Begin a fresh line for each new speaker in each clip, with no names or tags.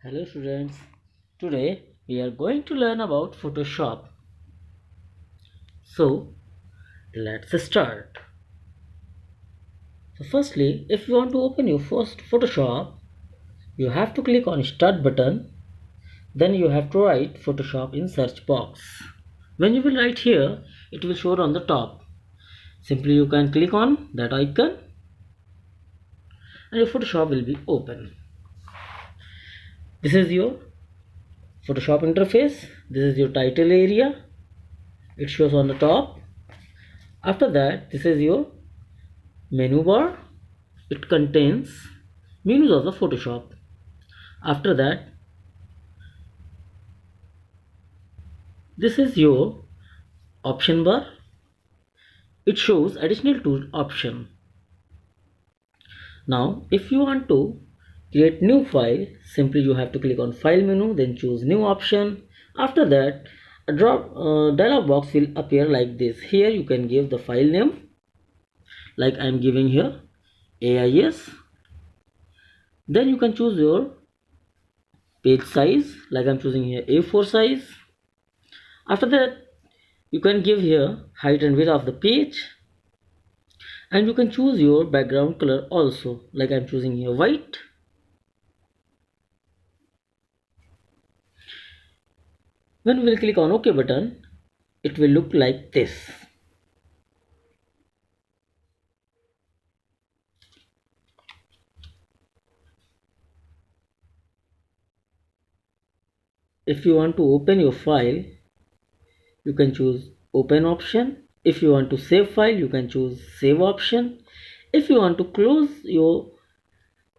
Hello students, today we are going to learn about Photoshop. So let's start. So firstly, if you want to open your first Photoshop, you have to click on Start button. Then you have to write Photoshop in search box. When you will write here, it will show on the top. Simply you can click on that icon and your Photoshop will be open. This is your Photoshop interface. This is your title area. It shows on the top. After that, this is your menu bar. It contains menus of the Photoshop. After that, this is your option bar. It shows additional tool option. Now if you want to create new file, simply you have to click on file menu, then choose new option. After that, a dialog box will appear like this. Here you can give the file name, like I am giving here AIS. Then you can choose your page size, like I'm choosing here A4 size. After that, you can give here height and width of the page, and you can choose your background color also, like I'm choosing here white. When we will click on OK button, it will look like this. If you want to open your file, you can choose open option. If you want to save file, you can choose save option. If you want to close your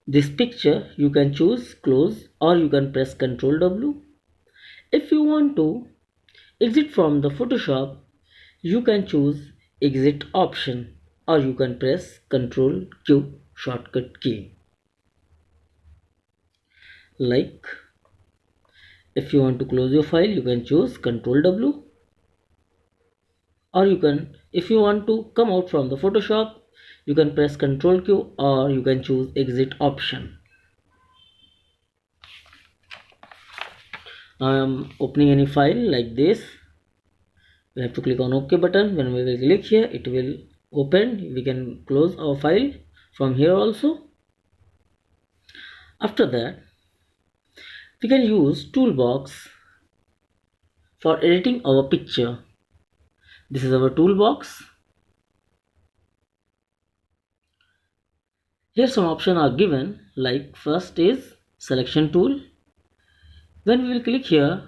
this picture, you can choose close, or you can press Ctrl W. If you want to exit from the Photoshop, you can choose exit option, or you can press Ctrl Q shortcut key. Like if you want to close your file, you can choose Ctrl W, or you can, if you want to come out from the Photoshop, you can press Ctrl Q, or you can choose exit option. Now I am opening any file like this. We have to click on OK button. When we will click here, it will open. We can close our file from here also. After that, we can use toolbox for editing our picture. This is our toolbox. Here some options are given, like first is selection tool. When we will click here,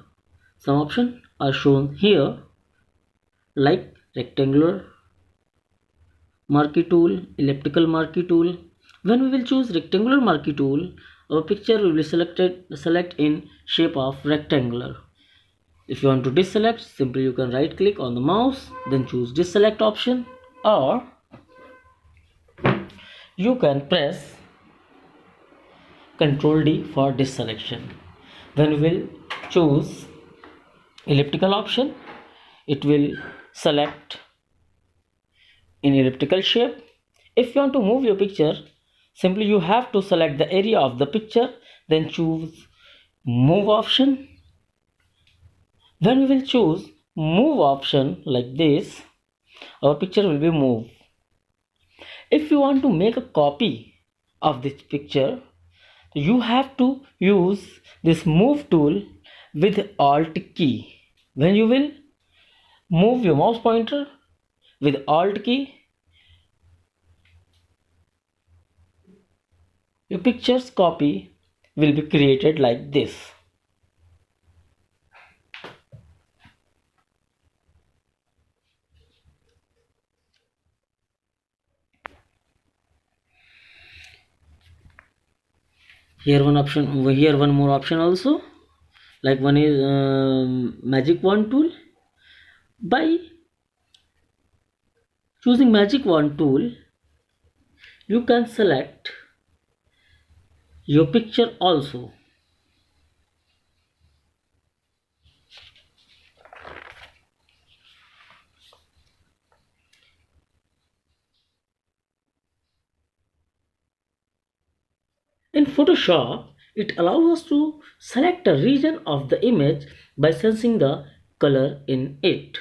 some options are shown here, like rectangular marquee tool, elliptical marquee tool. When we will choose rectangular marquee tool, our picture will be select in shape of rectangular. If you want to deselect, simply you can right click on the mouse, then choose deselect option, or you can press Ctrl D for deselection. When we will choose elliptical option, it will select in elliptical shape. If you want to move your picture, simply you have to select the area of the picture, then choose move option. When we will choose move option like this, our picture will be moved. If you want to make a copy of this picture, you have to use this move tool with alt key. When you will move your mouse pointer with alt key, your picture's copy will be created like this. Here one option, over here one more option also, like one is magic wand tool. By choosing magic wand tool, you can select your picture also. In Photoshop, It allows us to select a region of the image by sensing the color in it.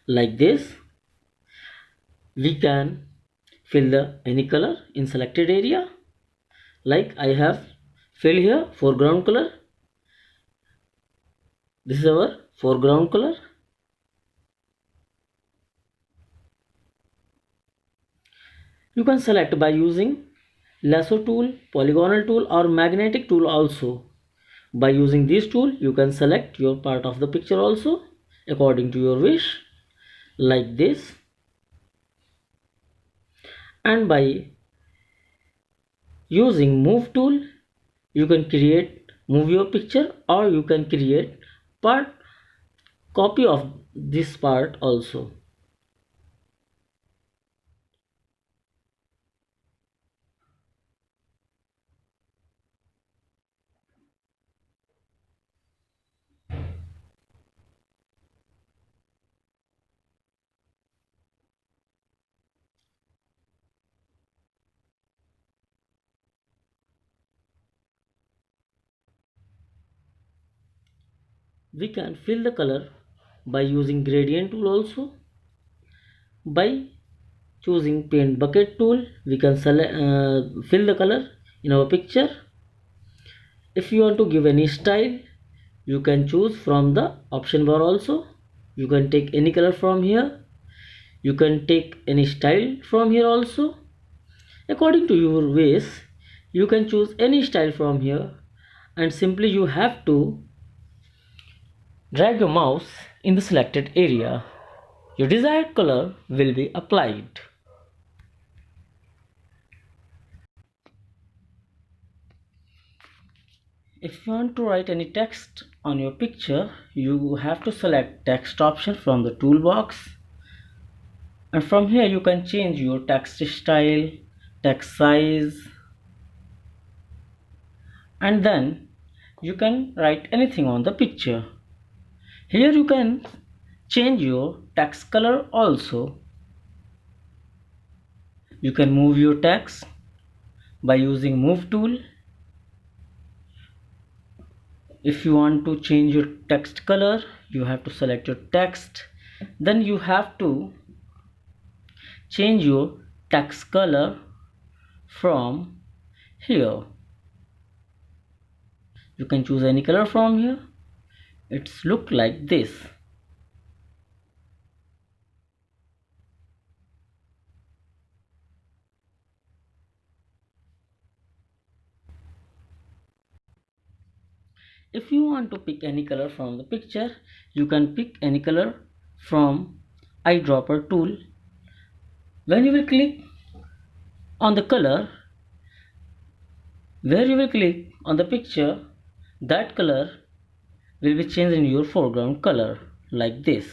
Like this, we can fill any color in selected area. Like I have filled here foreground color. This is our foreground color. You can select by using lasso tool, polygonal tool or magnetic tool also. By using this tool, you can select your part of the picture also according to your wish, like this. And by using move tool, you can move your picture, or you can create part copy of this part also. We can fill the color by using gradient tool also. By choosing paint bucket tool, we can fill the color in our picture. If you want to give any style, you can choose from the option bar also. You can take any color from here. You can take any style from here also. According to your wish, you can choose any style from here, and simply you have to drag your mouse in the selected area. Your desired color will be applied. If you want to write any text on your picture, you have to select text option from the toolbox, and from here you can change your text style, text size, and then you can write anything on the picture. Here you can change your text color also. You can move your text by using move tool. If you want to change your text color, you have to select your text, then you have to change your text color from here. You can choose any color from here. It's look like this. If you want to pick any color from the picture, you can pick any color from eyedropper tool. When you will click on the color, where you will click on the picture, that color will be changed in your foreground color like this.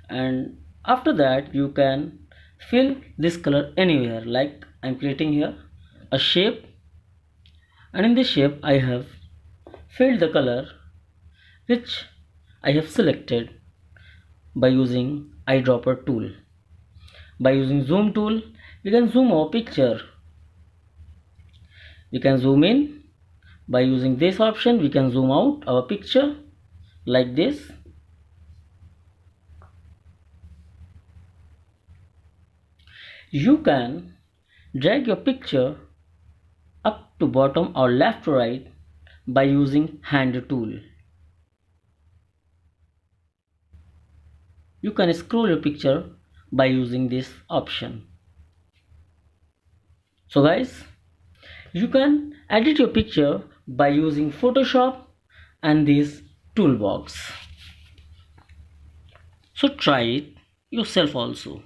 And after that you can fill this color anywhere. Like I'm creating here a shape, and in this shape I have filled the color which I have selected by using eyedropper tool. By using zoom tool, we can zoom our picture. We can zoom in. By using this option, we can zoom out our picture like this. You can drag your picture up to bottom or left to right by using hand tool. You can scroll your picture by using this option. So guys, you can edit your picture by using Photoshop and this toolbox. So try it yourself also.